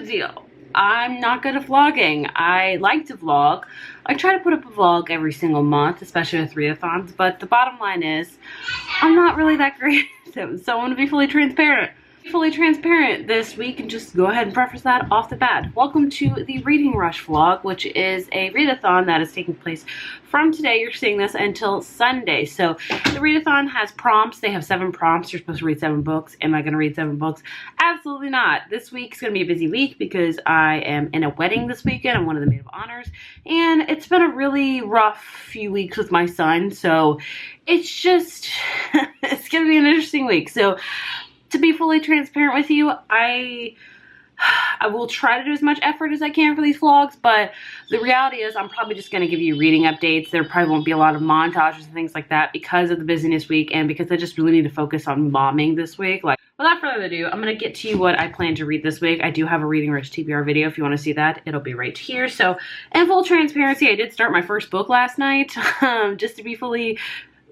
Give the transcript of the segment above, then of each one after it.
the deal. I'm not good at vlogging. I like to vlog. I try to put up a vlog every single month, especially with readathons, but the bottom line is I'm not really that great at them, so I want to be fully transparent. This week, and just go ahead and preface that off the bat. Welcome to the Reading Rush vlog, which is a readathon that is taking place from today, you're seeing this, until Sunday. So the readathon has prompts. They have 7 prompts. You're supposed to read 7 books. Am I going to read 7 books? Absolutely not. This week's going to be a busy week because I am in a wedding this weekend. I'm one of the maid of honors, and it's been a really rough few weeks with my son, so it's just it's going to be an interesting week. So to be fully transparent with you, I will try to do as much effort as I can for these vlogs, but the reality is I'm probably just going to give you reading updates. There probably won't be a lot of montages and things like that because of the busyness week and because I just really need to focus on momming this week. Like, without further ado, I'm going to get to you what I plan to read this week. I do have a Reading Rush TBR video if you want to see that. It'll be right here. So, in full transparency, I did start my first book last night, just to be fully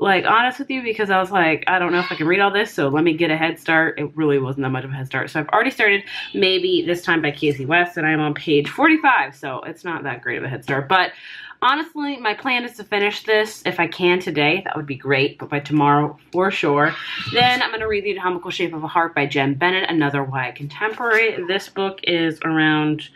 honest with you, because I was like, I don't know if I can read all this, so let me get a head start. It really wasn't that much of a head start. So I've already started Maybe This Time by Casey West, and I'm on page 45, so it's not that great of a head start. But honestly, my plan is to finish this if I can today. That would be great, but by tomorrow for sure. Then I'm going to read The Atomical Shape of a Heart by Jen Bennett, another YA contemporary. This book is around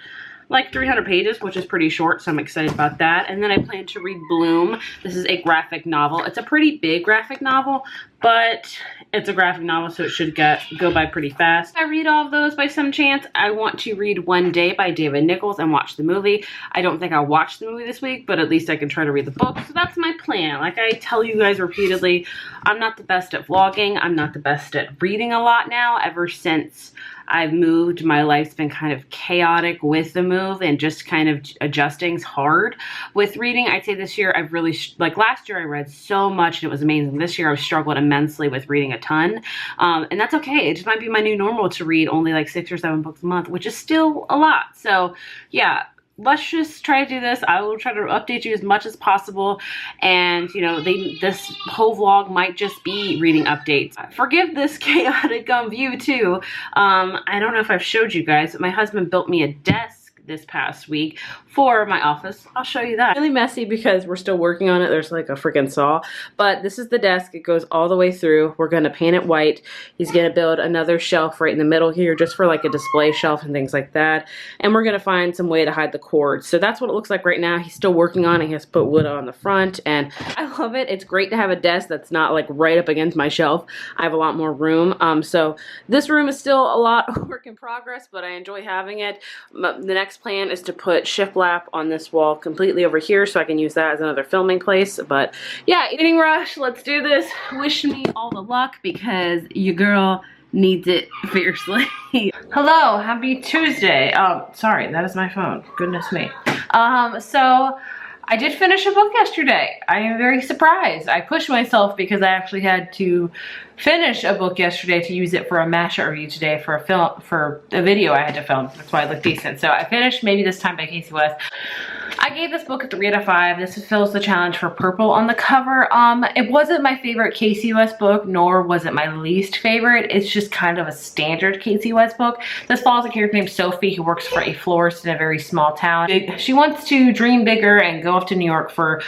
like 300 pages, which is pretty short, so I'm excited about that. And then I plan to read Bloom. This is a graphic novel. It's a pretty big graphic novel, but it's a graphic novel, so it should go by pretty fast. I read all of those by some chance. I want to read One Day by David Nichols and watch the movie. I don't think I'll watch the movie this week, but at least I can try to read the book. So that's my plan. Like I tell you guys repeatedly, I'm not the best at vlogging. I'm not the best at reading a lot now. Ever since I've moved, my life's been kind of chaotic with the move, and just kind of adjusting's hard. With reading, I'd say this year I've really, like last year I read so much and it was amazing. This year I've struggled immensely with reading a ton, and that's okay. It just might be my new normal to read only like 6 or 7 books a month, which is still a lot. So yeah, let's just try to do this. I will try to update you as much as possible, and you know, this whole vlog might just be reading updates. Forgive this chaotic view too. I don't know if I've showed you guys, but my husband built me a desk this past week for my office. I'll show you that. Really messy because we're still working on it. There's like a freaking saw, but this is the desk. It goes all the way through. We're going to paint it white. He's going to build another shelf right in the middle here just for like a display shelf and things like that. And we're going to find some way to hide the cords. So that's what it looks like right now. He's still working on it. He has to put wood on the front, and I love it. It's great to have a desk that's not like right up against my shelf. I have a lot more room. So this room is still a lot of work in progress, but I enjoy having it. The next plan is to put shiplap on this wall completely over here so I can use that as another filming place. But yeah, Reading Rush, let's do this. Wish me all the luck because your girl needs it fiercely. Hello, happy Tuesday. Oh, sorry, that is my phone. Goodness me. So I did finish a book yesterday. I am very surprised. I pushed myself because I actually had to finish a book yesterday to use it for a mashup review today for a video I had to film. That's why I look decent. So I finished Maybe This Time by Casey West. I gave this book a 3 out of 5. This fulfills the challenge for purple on the cover. It wasn't my favorite Casey West book, nor was it my least favorite. It's just kind of a standard Casey West book. This follows a character named Sophie who works for a florist in a very small town. She wants to dream bigger and go off to New York for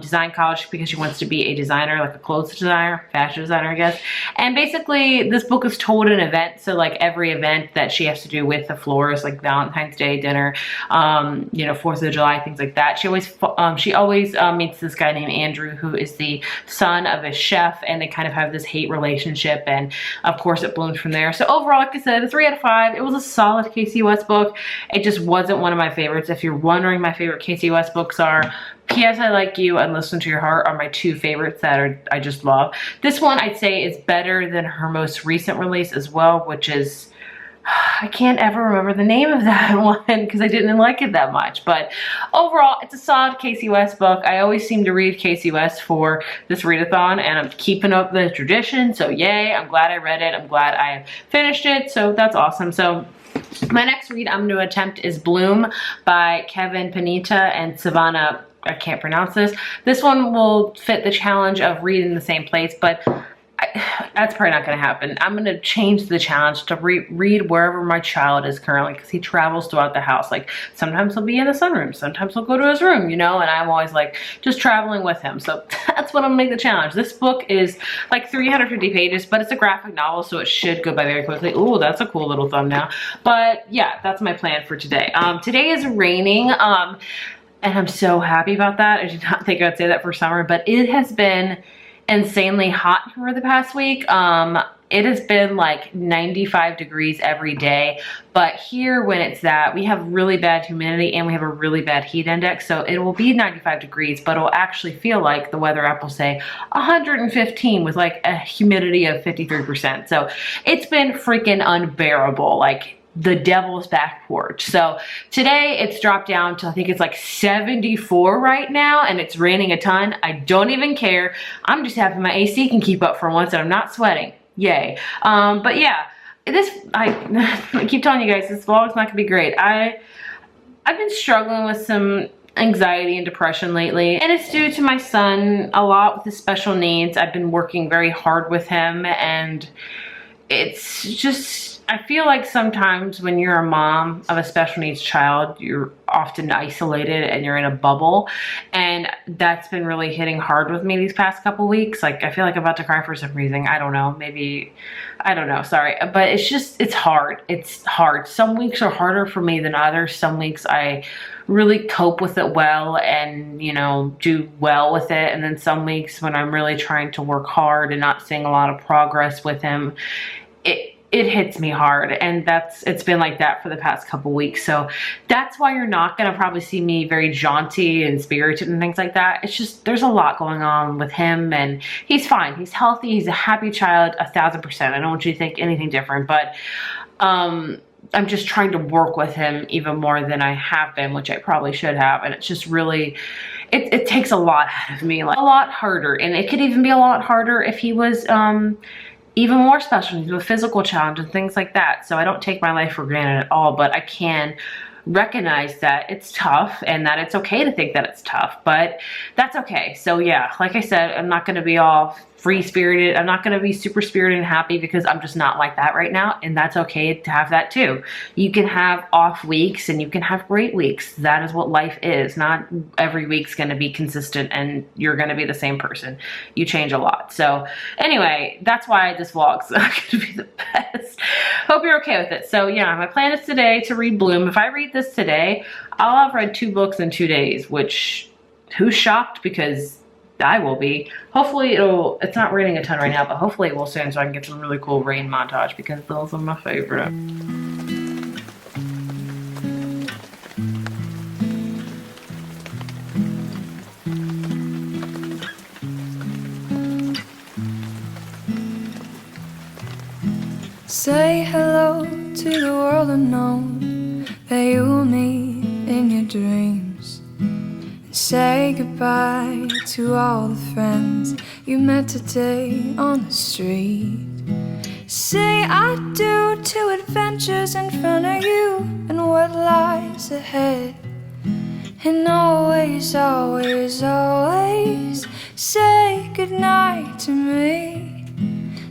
design college because she wants to be a designer, like a clothes designer, fashion designer, I guess. And basically, this book is told an event. So like every event that she has to do with the florist, like Valentine's Day dinner, you know, 4th of July, things like that. She always meets this guy named Andrew, who is the son of a chef, and they kind of have this hate relationship, and of course it blooms from there. So overall, like I said, a 3 out of 5. It was a solid Casey West book. It just wasn't one of my favorites. If you're wondering, my favorite Casey West books are P.S. I Like You and Listen to Your Heart are my 2 favorites that I just love. This one I'd say is better than her most recent release as well, which is, I can't ever remember the name of that one because I didn't like it that much. But overall, it's a solid Casey West book. I always seem to read Casey West for this readathon, and I'm keeping up the tradition. So yay, I'm glad I read it. I'm glad I finished it. So that's awesome. So my next read I'm going to attempt is Bloom by Kevin Panetta and Savannah. I can't pronounce this. This one will fit the challenge of reading the same place, but That's probably not going to happen. I'm going to change the challenge to read wherever my child is currently, because he travels throughout the house. Like sometimes he'll be in the sunroom, sometimes he'll go to his room, you know, and I'm always like just traveling with him. So that's what I'm going to make the challenge. This book is like 350 pages, but it's a graphic novel, so it should go by very quickly. Ooh, that's a cool little thumbnail. But yeah, that's my plan for today. Today is raining. And I'm so happy about that. I did not think I'd say that for summer, but it has been insanely hot for the past week. It has been like 95 degrees every day, but here when it's that, we have really bad humidity and we have a really bad heat index, so it will be 95 degrees, but it'll actually feel like the weather app will say 115 with like a humidity of 53%. So it's been freaking unbearable, like the devil's back porch. So today it's dropped down to, I think it's like 74 right now, and it's raining a ton. I don't even care. I'm just happy my AC can keep up for once and I'm not sweating. Yay. But yeah, I keep telling you guys, this vlog's not gonna be great. I've been struggling with some anxiety and depression lately, and it's due to my son a lot with his special needs. I've been working very hard with him, and it's just, I feel like sometimes when you're a mom of a special needs child, you're often isolated and you're in a bubble, and that's been really hitting hard with me these past couple weeks. Like I feel like I'm about to cry for some reason. I don't know, maybe, I don't know, sorry, but it's just, it's hard. It's hard. Some weeks are harder for me than others. Some weeks I really cope with it well and, you know, do well with it, and then some weeks when I'm really trying to work hard and not seeing a lot of progress with him, it hits me hard, and it's been like that for the past couple weeks. So that's why you're not gonna probably see me very jaunty and spirited and things like that. It's just, there's a lot going on with him, and he's fine. He's healthy. He's a happy child, 1000%. I don't want you to think anything different, but I'm just trying to work with him even more than I have been, which I probably should have. And it's just really, it takes a lot out of me, like a lot harder. And it could even be a lot harder if he was, even more special needs with physical challenge and things like that. So I don't take my life for granted at all, but I can recognize that it's tough and that it's okay to think that it's tough, but that's okay. So yeah, like I said, I'm not gonna be all free-spirited. I'm not gonna be super spirited and happy, because I'm just not like that right now, and that's okay to have that too. You can have off weeks and you can have great weeks. That is what life is. Not every week's gonna be consistent and you're gonna be the same person. You change a lot. So anyway, that's why this vlog's not gonna be the best. Hope you're okay with it. So yeah, my plan is today to read Bloom. If I read this today, I'll have read 2 books in 2 days, which, who's shocked? Because I will be. Hopefully it's not raining a ton right now, but hopefully it will soon, so I can get some really cool rain montage, because those are my favorite. Say hello to the world unknown that you will meet in your dreams. Say goodbye to all the friends you met today on the street. Say I do to adventures in front of you and what lies ahead. And always, always, always say goodnight to me.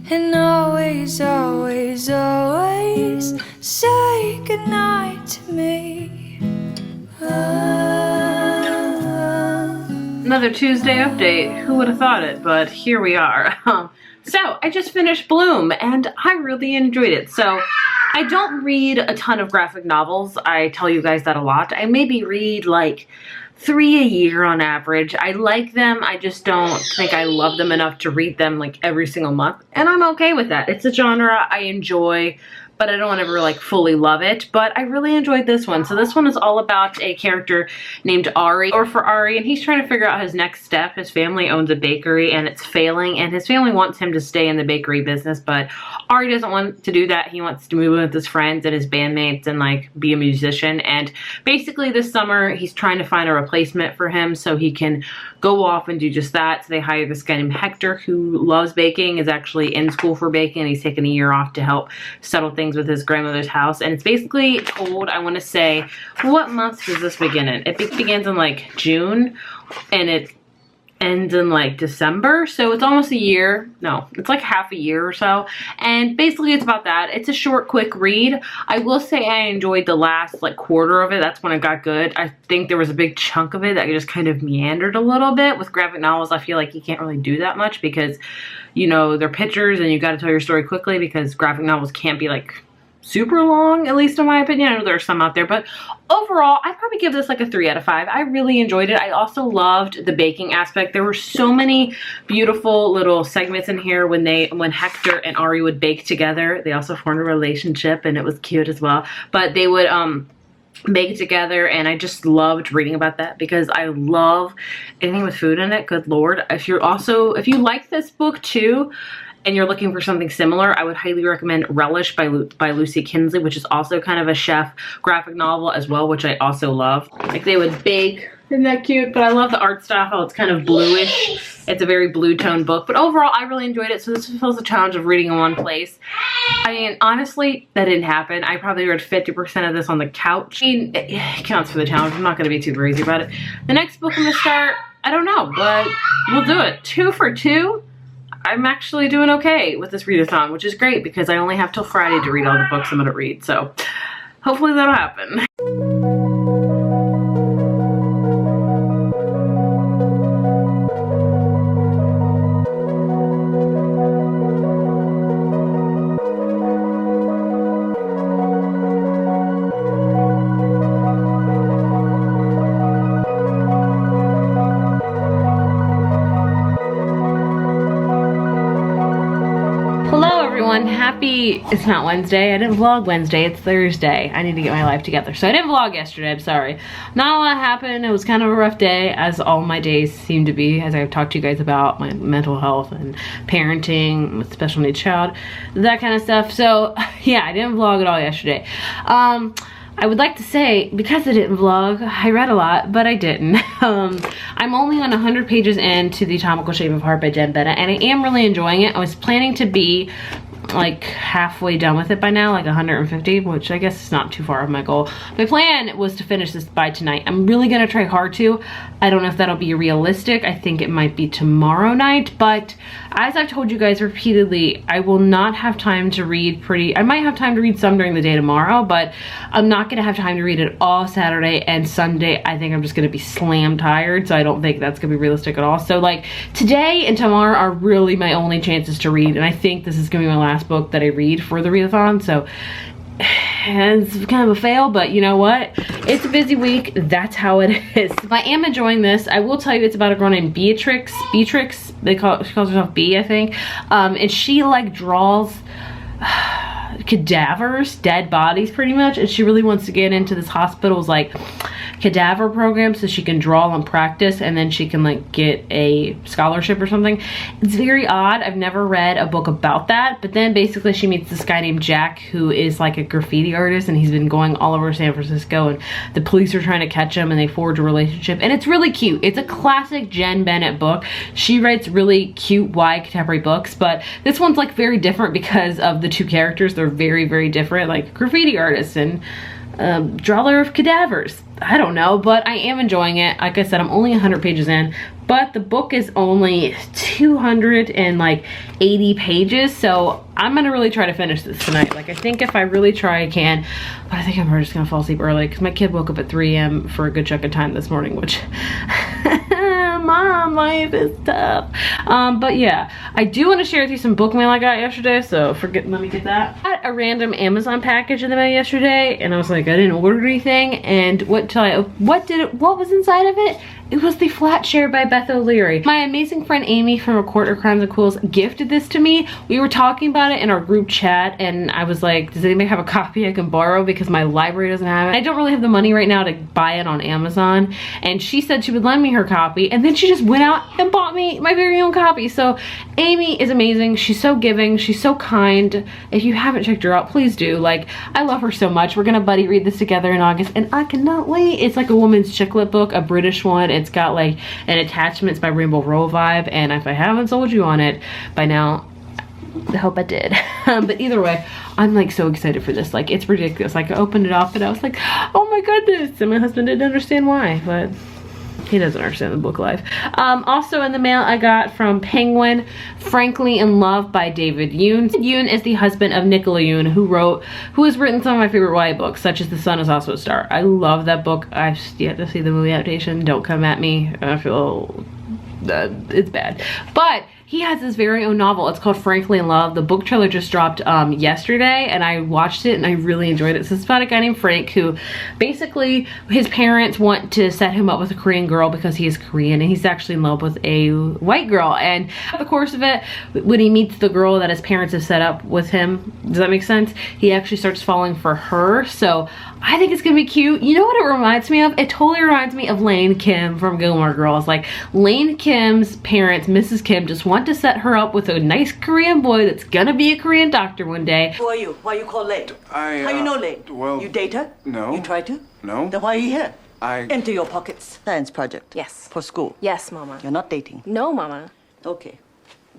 And always, always, always say goodnight to me. Another Tuesday update. Who would have thought it? But here we are. So I just finished Bloom and I really enjoyed it. So I don't read a ton of graphic novels. I tell you guys that a lot. I maybe read like 3 a year on average. I like them. I just don't think I love them enough to read them like every single month. And I'm okay with that. It's a genre I enjoy, but I don't ever like fully love it. But I really enjoyed this one. So this one is all about a character named Ari, or for Ari, and he's trying to figure out his next step. His family owns a bakery and it's failing, and his family wants him to stay in the bakery business, but Ari doesn't want to do that. He wants to move in with his friends and his bandmates and like be a musician. And basically this summer he's trying to find a replacement for him so he can go off and do just that. So they hire this guy named Hector who loves baking, is actually in school for baking, and he's taken a year off to help settle things with his grandmother's house. And it's basically told, I want to say, what month does this begin in? It begins in like June, and it ends in like December, so it's almost a year. No, it's like half a year or so, and basically it's about that. It's a short, quick read. I will say I enjoyed the last like quarter of it. That's when it got good. I think there was a big chunk of it that just kind of meandered a little bit. With graphic novels, I feel like you can't really do that much because, you know, they're pictures and you got to tell your story quickly, because graphic novels can't be like super long, at least in my opinion. I know there are some out there, but overall I'd probably give this like a 3 out of 5. I really enjoyed it. I also loved the baking aspect. There were so many beautiful little segments in here when Hector and Ari would bake together. They also formed a relationship and it was cute as well, but they would bake together, and I just loved reading about that because I love anything with food in it. Good Lord. If you like this book too and you're looking for something similar, I would highly recommend Relish by Lucy Kinsley, which is also kind of a chef graphic novel as well, which I also love. Like they would bake. Isn't that cute? But I love the art style. It's kind of bluish. It's a very blue tone book. But overall, I really enjoyed it. So this fulfills the challenge of reading in one place. I mean, honestly, that didn't happen. I probably read 50% of this on the couch. I mean, it counts for the challenge. I'm not going to be too crazy about it. The next book I'm going to start, I don't know, but we'll do it. 2 for 2. I'm actually doing okay with this readathon, which is great because I only have till Friday to read all the books I'm going to read. So hopefully that'll happen. It's not Wednesday. I didn't vlog Wednesday. It's Thursday. I need to get my life together. So I didn't vlog yesterday. I'm sorry. Not a lot happened. It was kind of a rough day, as all my days seem to be, as I've talked to you guys about my mental health and parenting with special needs child, that kind of stuff. So yeah, I didn't vlog at all yesterday. I would like to say, because I didn't vlog, I read a lot, but I didn't. I'm only on 100 pages into The Atomical Shape of Heart by Jen Bennett, and I am really enjoying it. I was planning to be like halfway done with it by now, like 150, which I guess is not too far off my goal. My plan was to finish this by tonight. I'm really gonna try hard to. I don't know if that'll be realistic. I think it might be tomorrow night, but as I've told you guys repeatedly, I will not have time to read I might have time to read some during the day tomorrow, but I'm not gonna have time to read it all Saturday and Sunday. I think I'm just gonna be slam tired, so I don't think that's gonna be realistic at all. So like today and tomorrow are really my only chances to read, and I think this is gonna be my last book that I read for the readathon, so it's kind of a fail, but you know what? It's a busy week. That's how it is. I am enjoying this. I will tell you, it's about a girl named Beatrix. She calls herself B, I think. And she like draws cadavers, dead bodies pretty much, and she really wants to get into this hospital's like cadaver program so she can draw and practice, and then she can like get a scholarship or something. It's very odd. I've never read a book about that, but then basically she meets this guy named Jack who is like a graffiti artist, and he's been going all over San Francisco, and the police are trying to catch him, and they forge a relationship, and it's really cute. It's a classic Jen Bennett book. She writes really cute YA contemporary books, but this one's like very different because of the two characters. They're very, very different, like graffiti artists and drawer of cadavers. I don't know, but I am enjoying it. Like I said, I'm only 100 pages in, but the book is only 280 pages, so I'm gonna really try to finish this tonight. Like I think if I really try, I can, but I think I'm just gonna fall asleep early because my kid woke up at 3 a.m. for a good chunk of time this morning, which Mom, life is tough. But yeah, I do want to share with you some book mail I got yesterday, so let me get that. I got a random Amazon package in the mail yesterday, and I was like, I didn't order anything, and what was inside of it? It was The Flat Share by Beth O'Leary. My amazing friend Amy from A Quarter Crimes and Quills gifted this to me. We were talking about it in our group chat, and I was like, does anybody have a copy I can borrow because my library doesn't have it? I don't really have the money right now to buy it on Amazon, and she said she would lend me her copy, and then she just went out and bought me my very own copy. So Amy is amazing. She's so giving. She's so kind. If you haven't checked her out, please do. Like, I love her so much. We're gonna buddy read this together in August, and I cannot wait. It's like a woman's chick lit book, a British one. It's got like an Attachments by Rainbow Row vibe, and if I haven't sold you on it by now, I hope I did. But either way, I'm like so excited for this. Like, it's ridiculous. Like, I opened it up and I was like, oh my goodness, and my husband didn't understand why, but He doesn't understand the book life. Also in the mail I got from Penguin, Frankly in Love by David Yoon. Yoon is the husband of Nicola Yoon, who has written some of my favorite YA books, such as The Sun Is Also a Star. I love that book. I've yet to see the movie adaptation. Don't come at me. I feel it's bad. But he has his very own novel. It's called Frankly in Love. The book trailer just dropped yesterday, and I watched it and I really enjoyed it. So it's about a guy named Frank who basically his parents want to set him up with a Korean girl because he is Korean, and he's actually in love with a white girl. And over the course of it, when he meets the girl that his parents have set up with him, does that make sense? He actually starts falling for her. So I think it's gonna be cute. You know what it reminds me of? It totally reminds me of Lane Kim from Gilmore Girls. Like, Lane Kim's parents, Mrs. Kim, just want to set her up with a nice Korean boy that's gonna be a Korean doctor one day. Who are you? Why you call Lane? How you know Lane? Well... You date her? No. You try to? No. Then why are you here? I... Empty your pockets. Science project. Yes. For school. Yes, Mama. You're not dating. No, Mama. Okay.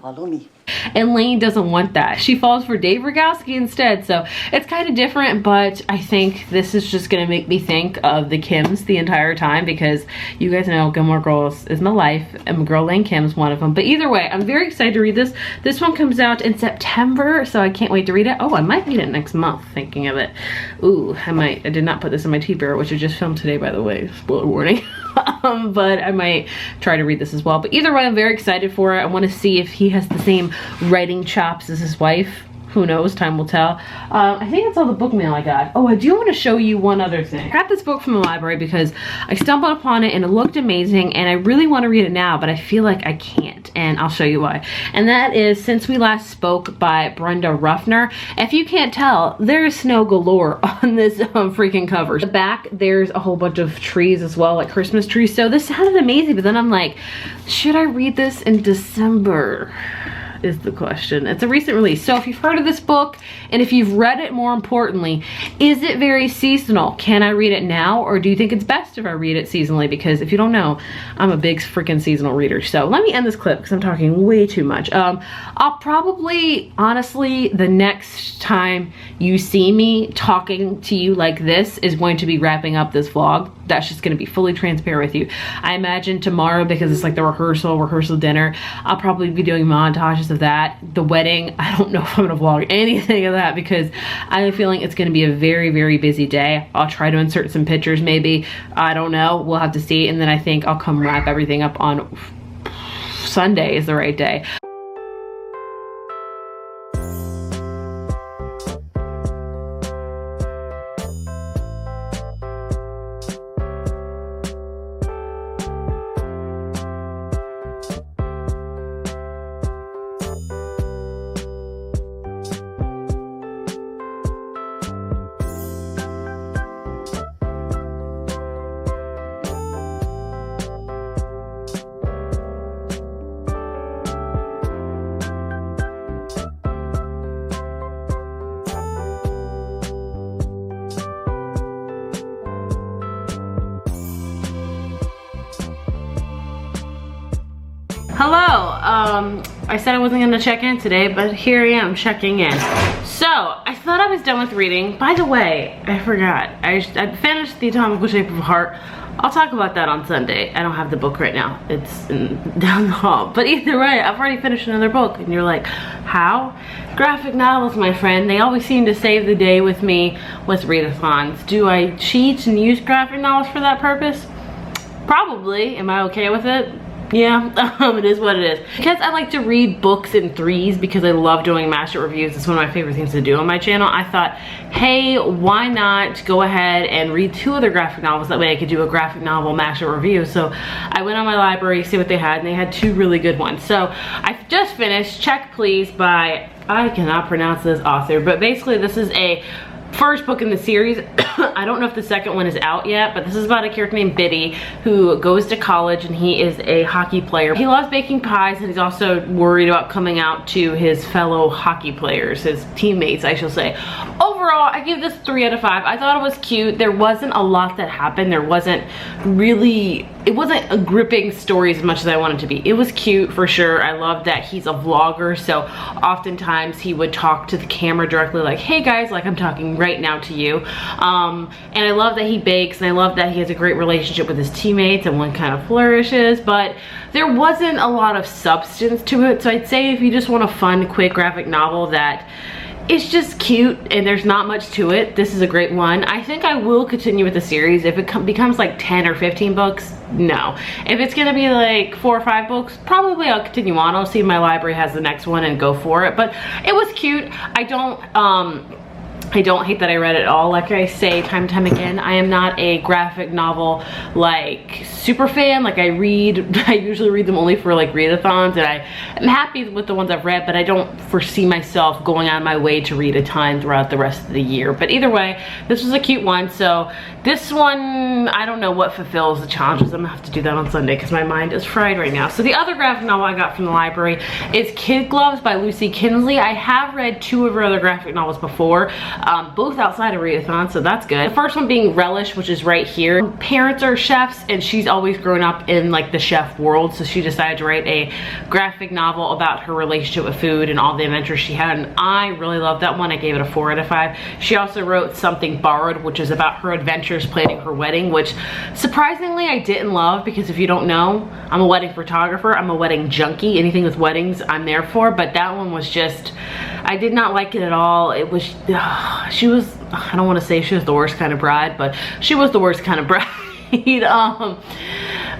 Follow me. And Lane doesn't want that. She falls for Dave Rogowski instead. So it's kind of different, but I think this is just gonna make me think of the Kims the entire time, because you guys know Gilmore Girls is my life, and my girl Lane Kim's one of them. But either way, I'm very excited to read this. This one comes out in September, so I can't wait to read it. Oh, I might read it next month, thinking of it. Ooh, I might. I did not put this in my TBR, which I just filmed today, by the way. Spoiler warning. But I might try to read this as well. But either way, I'm very excited for it. I want to see if he has the same writing chops as his wife. Who knows? Time will tell. I think that's all the book mail I got. Oh, I do want to show you one other thing. I got this book from the library because I stumbled upon it and it looked amazing, and I really want to read it now, but I feel like I can't, and I'll show you why. And that is Since We Last Spoke by Brenda Ruffner. If you can't tell, there's snow galore on this freaking cover. The back, there's a whole bunch of trees as well, like Christmas trees. So this sounded amazing, but then I'm like, should I read this in December? Is the question. It's a recent release. So if you've heard of this book, and if you've read it, more importantly, is it very seasonal? Can I read it now, or do you think it's best if I read it seasonally? Because if you don't know, I'm a big freaking seasonal reader. So let me end this clip because I'm talking way too much. I'll probably, honestly, the next time you see me talking to you like this is going to be wrapping up this vlog. That's just going to be fully transparent with you. I imagine tomorrow, because it's like the rehearsal dinner, I'll probably be doing montages of that. The wedding, I don't know if I'm gonna vlog anything of that because I have a feeling it's gonna be a very, very busy day. I'll try to insert some pictures maybe. I don't know, we'll have to see. And then I think I'll come wrap everything up on Sunday is the right day. Hello, I said I wasn't gonna check in today, but here I am checking in. So, I thought I was done with reading. By the way, I forgot. I finished The Atomical Shape of a Heart. I'll talk about that on Sunday. I don't have the book right now. It's down the hall. But either way, I've already finished another book. And you're like, how? Graphic novels, my friend. They always seem to save the day with me with readathons. Do I cheat and use graphic novels for that purpose? Probably. Am I okay with it? Yeah, it is what it is. Because I like to read books in threes because I love doing master reviews. It's one of my favorite things to do on my channel. I thought, hey, why not go ahead and read 2 other graphic novels? That way I could do a graphic novel master review. So I went on my library, see what they had, and they had 2 really good ones. So I just finished Check Please by, I cannot pronounce this author, but basically this is a first book in the series. I don't know if the second one is out yet, but this is about a character named Biddy who goes to college, and he is a hockey player. He loves baking pies, and he's also worried about coming out to his fellow hockey players, his teammates, I shall say. Overall, I give this 3 out of 5. I thought it was cute. There wasn't a lot that happened. There wasn't really, it wasn't a gripping story as much as I wanted it to be. It was cute for sure. I love that he's a vlogger, so oftentimes he would talk to the camera directly like, hey guys, like I'm talking right now to you. And I love that he bakes, and I love that he has a great relationship with his teammates and one kind of flourishes, but there wasn't a lot of substance to it. So I'd say if you just want a fun, quick graphic novel that it's just cute and there's not much to it, this is a great one. I think I will continue with the series. If it becomes like 10 or 15 books, no. If it's gonna be like 4 or 5 books, probably I'll continue on. I'll see if my library has the next one and go for it. But it was cute. I don't hate that I read it all. Like I say time and time again, I am not a graphic novel like super fan. Like I usually read them only for like readathons, and I'm happy with the ones I've read, but I don't foresee myself going on my way to read a ton throughout the rest of the year. But either way, this was a cute one. So this one, I don't know what fulfills the challenges. I'm gonna have to do that on Sunday because my mind is fried right now. So the other graphic novel I got from the library is Kid Gloves by Lucy Kinsley. I have read 2 of her other graphic novels before. Both outside of readathon, so that's good. The first one being Relish, which is right here. Parents are chefs, and she's always grown up in like the chef world, so she decided to write a graphic novel about her relationship with food and all the adventures she had, and I really loved that one. I gave it a 4 out of 5. She also wrote Something Borrowed, which is about her adventures planning her wedding, which surprisingly I didn't love, because if you don't know, I'm a wedding photographer, I'm a wedding junkie. Anything with weddings I'm there for, but that one was just, I did not like it at all. It was, she was, I don't want to say she was the worst kind of bride, but she was the worst kind of bride.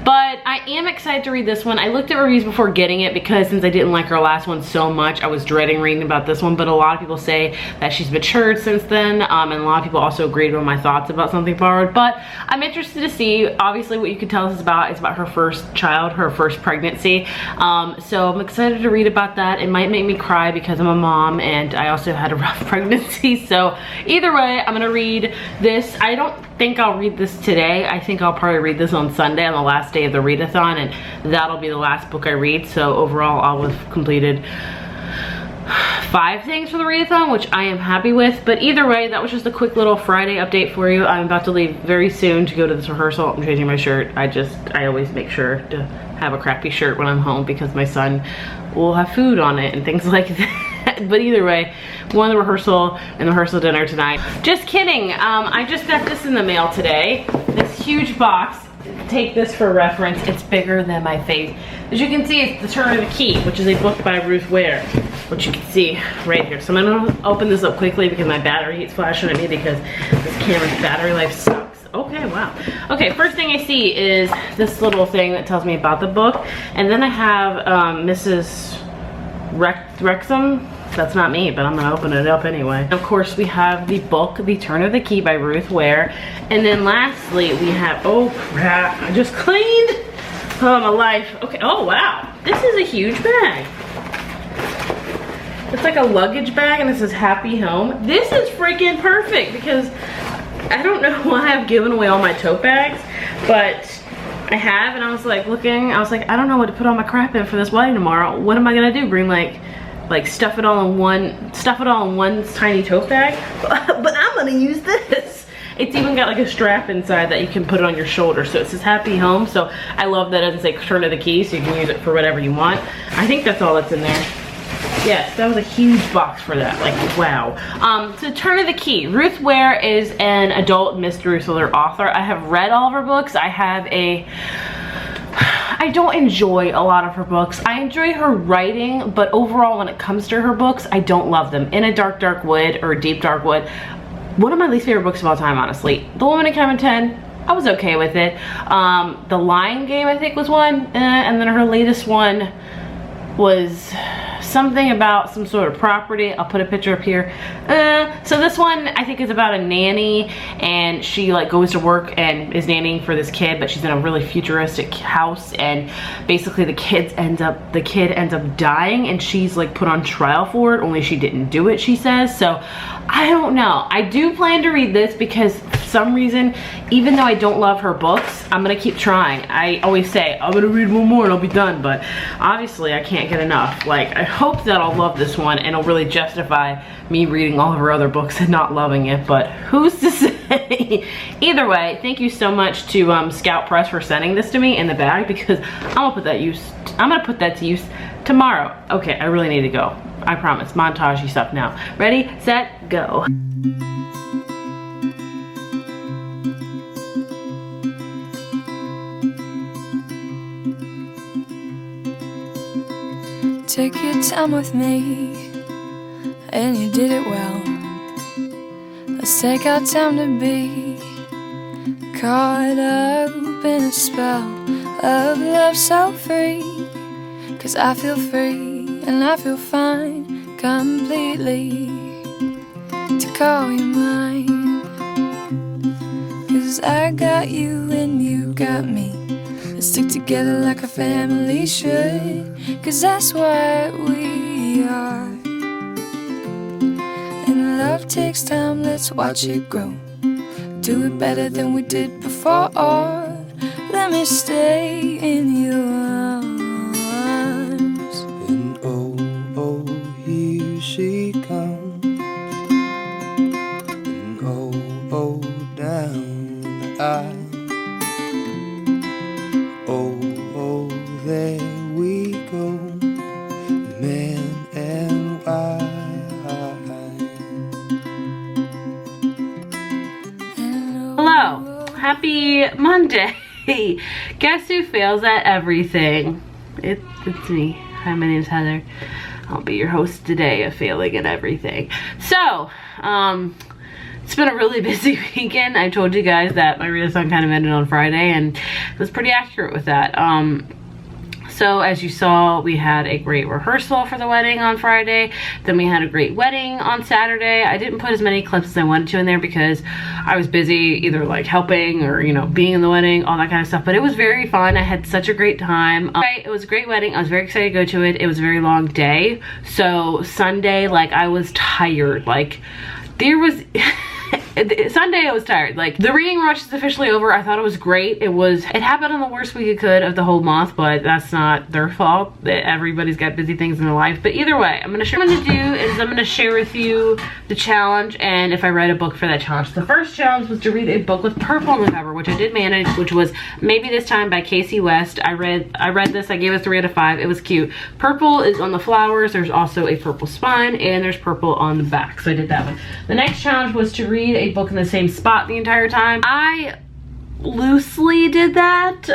But I am excited to read this one. I looked at reviews before getting it because since I didn't like her last one so much, I was dreading reading about this one. But a lot of people say that she's matured since then, and a lot of people also agreed with my thoughts about Something Borrowed. But I'm interested to see. Obviously, what you can tell us is about her first child, her first pregnancy. So I'm excited to read about that. It might make me cry because I'm a mom and I also had a rough pregnancy. So either way, I'm gonna read this. I don't think I'll read this today. I think I'll probably read this on Sunday, on the last day of the readathon, and that'll be the last book I read. So overall, I'll have completed 5 things for the readathon, which I am happy with. But either way, that was just a quick little Friday update for you. I'm about to leave very soon to go to this rehearsal. I'm changing my shirt. I always make sure to have a crappy shirt when I'm home because my son will have food on it and things like that. But either way, going to the rehearsal and the rehearsal dinner tonight. Just kidding. I just got this in the mail today. This huge box. Take this for reference. It's bigger than my face. As you can see, it's The Turn of the Key, which is a book by Ruth Ware, which you can see right here. So I'm gonna open this up quickly because my battery keeps flashing at me because this camera's battery life sucks. Okay, wow. Okay, first thing I see is this little thing that tells me about the book. And then I have Mrs. Wrexham. That's not me, but I'm gonna open it up anyway. Of course, we have the book, The Turn of the Key by Ruth Ware. And then lastly, we have, oh crap, I just cleaned. Oh, my life. Okay, oh wow. This is a huge bag. It's like a luggage bag and it says Happy Home. This is freaking perfect because I don't know why I've given away all my tote bags, but I have, and I was like looking, I was like, I don't know what to put all my crap in for this wedding tomorrow. What am I gonna do? Bring like stuff it all in one tiny tote bag? But I'm gonna use this. It's even got like a strap inside that you can put it on your shoulder. So it says Happy Home. So I love that it doesn't say Turn of the Key, so you can use it for whatever you want. I think that's all that's in there. Yes, that was a huge box for that, like wow. So Turn of the Key. Ruth Ware is an adult mystery thriller author. I have read all of her books. I don't enjoy a lot of her books. I enjoy her writing, but overall when it comes to her books, I don't love them. In a Dark, Dark Wood or Deep Dark Wood, one of my least favorite books of all time, honestly. The Woman in Cabin 10, I was okay with it. The Lion Game, I think, was one, and then her latest one was something about some sort of property. I'll put a picture up here. So this one I think is about a nanny, and she like goes to work and is nannying for this kid, but she's in a really futuristic house, and basically the kid ends up dying, and she's like put on trial for it, only she didn't do it, she says. So I don't know. I do plan to read this because for some reason, even though I don't love her books, I'm gonna keep trying. I always say I'm gonna read one more and I'll be done, but obviously I can't get enough. Like, I hope that I'll love this one and it'll really justify me reading all of her other books and not loving it, but who's to say? Either way, thank you so much to Scout Press for sending this to me in the bag, because I'm gonna put that to use tomorrow. Okay, I really need to go. I promise. Montagey stuff now. Ready, set, go. took your time with me, and you did it well. Let's take our time to be caught up in a spell of love so free. 'Cause I feel free and I feel fine completely to call you mine. 'Cause I got you and you got me. Let's stick together like a family should. 'Cause that's what we are. And love takes time, let's watch it grow. Do it better than we did before. Let me stay in your arms. And oh, oh, here she comes. And oh, oh, down the aisle. Oh, oh, there we go, man and wife. Hello, happy Monday. Guess who fails at everything? It's me. Hi, my name's Heather. I'll be your host today of failing at everything. So, it's been a really busy weekend. I told you guys that my readathon kind of ended on Friday, and it was pretty accurate with that. So as you saw, we had a great rehearsal for the wedding on Friday. Then we had a great wedding on Saturday. I didn't put as many clips as I wanted to in there because I was busy either like helping or, you know, being in the wedding, all that kind of stuff. But it was very fun. I had such a great time. It was a great wedding. I was very excited to go to it. It was a very long day. So Sunday, like, I was tired. Like, there was... Sunday I was tired. Like, the reading rush is officially over. I thought it was great. It happened on the worst week it could of the whole month, but that's not their fault. Everybody's got busy things in their life. But either way, what I'm gonna do is I'm gonna share with you the challenge and if I read a book for that challenge. The first challenge was to read a book with purple on the cover, which I did manage, which was Maybe This Time by Casey West. I read this. I gave it 3 out of 5. It was cute. Purple is on the flowers. There's also a purple spine and there's purple on the back. So I did that one. The next challenge was to read a book in the same spot the entire time. I loosely did that.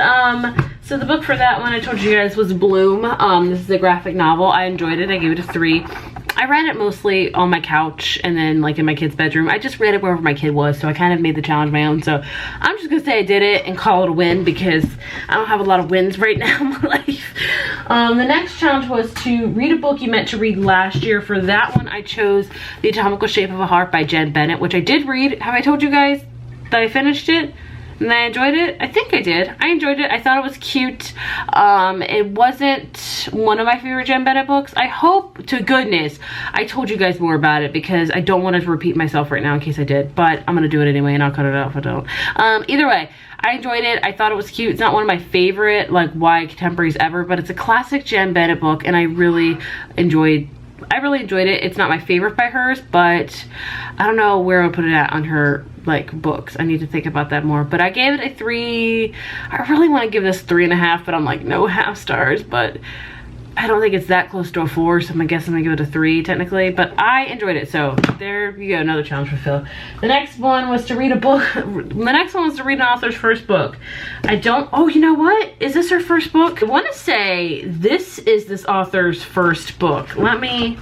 So the book for that one I told you guys was Bloom. This is a graphic novel. I enjoyed it. I gave it a 3. I read it mostly on my couch and then like in my kid's bedroom. I just read it wherever my kid was, so I kind of made the challenge my own. So I'm just gonna say I did it and call it a win because I don't have a lot of wins right now in my life. The next challenge was to read a book you meant to read last year. For that one, I chose The Atomical Shape of a Heart by Jen Bennett, which I did read. Have I told you guys that I finished it? And I enjoyed it? I think I did. I enjoyed it. I thought it was cute. It wasn't one of my favorite Jen Bennett books. I hope to goodness I told you guys more about it because I don't want to repeat myself right now in case I did. But I'm going to do it anyway and I'll cut it out if I don't. Either way, I enjoyed it. I thought it was cute. It's not one of my favorite like YA contemporaries ever, but it's a classic Jen Bennett book and I really enjoyed it. It's not my favorite by hers, but I don't know where I'll put it at on her like books. I need to think about that more, but I gave it a 3. I really want to give this 3.5, but I'm like no half stars, but I don't think it's that close to a 4, so I'm gonna give it a 3 technically, but I enjoyed it. So there you go, another challenge for Phil. The next one was to read a book. The next one was to read an author's first book. Oh, you know what? Is this her first book? I want to say this is this author's first book. Let me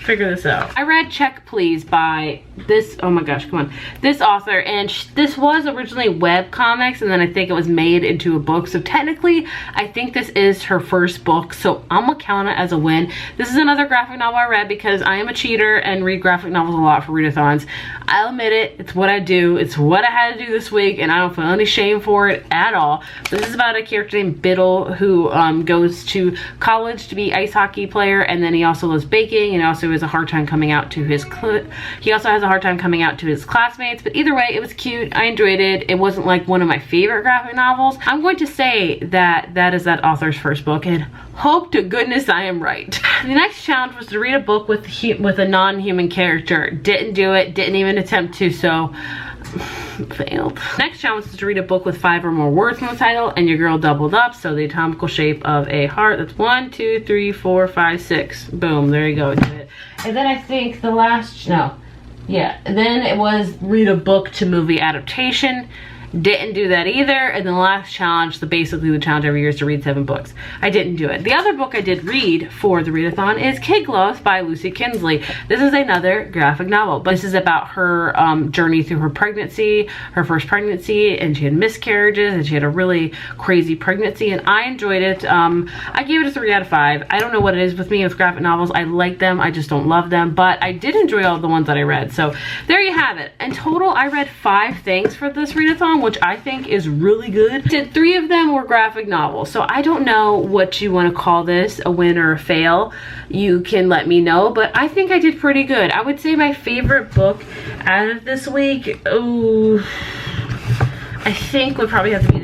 figure this out. I read Check Please by this, oh my gosh, come on, this author, and this was originally web comics and then I think it was made into a book, so technically I think this is her first book, so I'm gonna count it as a win. This is another graphic novel I read because I am a cheater and read graphic novels a lot for readathons. I'll admit it, it's what I do, it's what I had to do this week and I don't feel any shame for it at all. This is about a character named Biddle who goes to college to be ice hockey player, and then he also loves baking and also has a hard time coming out to his classmates. But either way, it was cute. I enjoyed it. It wasn't like one of my favorite graphic novels. I'm going to say that that is that author's first book and hope to goodness I am right. The next challenge was to read a book with a non-human character. Didn't do it, didn't even attempt to, so failed. Next challenge was to read a book with 5 or more words in the title, and your girl doubled up, so The Atomical Shape of a Heart. That's 1, 2, 3, 4, 5, 6. Boom, there you go, did it. And then I think then it was read a book to movie adaptation, Didn't do that either. And then the last challenge, basically the challenge every year is to read 7 books. I didn't do it. The other book I did read for the readathon is Kid Gloves by Lucy Kinsley. This is another graphic novel, but this is about her journey through her pregnancy, her first pregnancy, and she had miscarriages, and she had a really crazy pregnancy, and I enjoyed it. I gave it a 3 out of 5. I don't know what it is with me with graphic novels. I like them, I just don't love them, but I did enjoy all the ones that I read. So there you have it. In total, I read 5 things for this readathon, which I think is really good. 3 of them were graphic novels, so I don't know what you want to call this, a win or a fail. You can let me know, but I think I did pretty good. I would say my favorite book out of this week, I think would probably have to be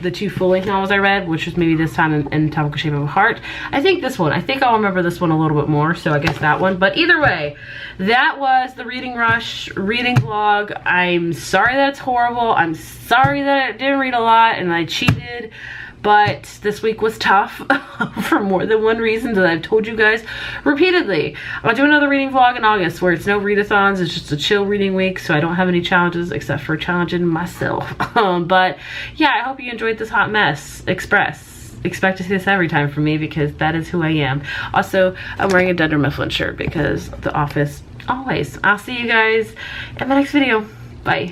the two full-length novels I read, which was maybe This Time and Topical Shape of a Heart. I think this one. I think I'll remember this one a little bit more, so I guess that one. But either way, that was the Reading Rush reading vlog. I'm sorry that it's horrible. I'm sorry that I didn't read a lot and I cheated. But this week was tough for more than one reason that I've told you guys repeatedly. I'll do another reading vlog in August where it's no readathons. It's just a chill reading week, so I don't have any challenges except for challenging myself. But yeah, I hope you enjoyed this hot mess express. Expect to see this every time from me because that is who I am. Also, I'm wearing a Dunder Mifflin shirt because the office always. I'll see you guys in the next video. Bye.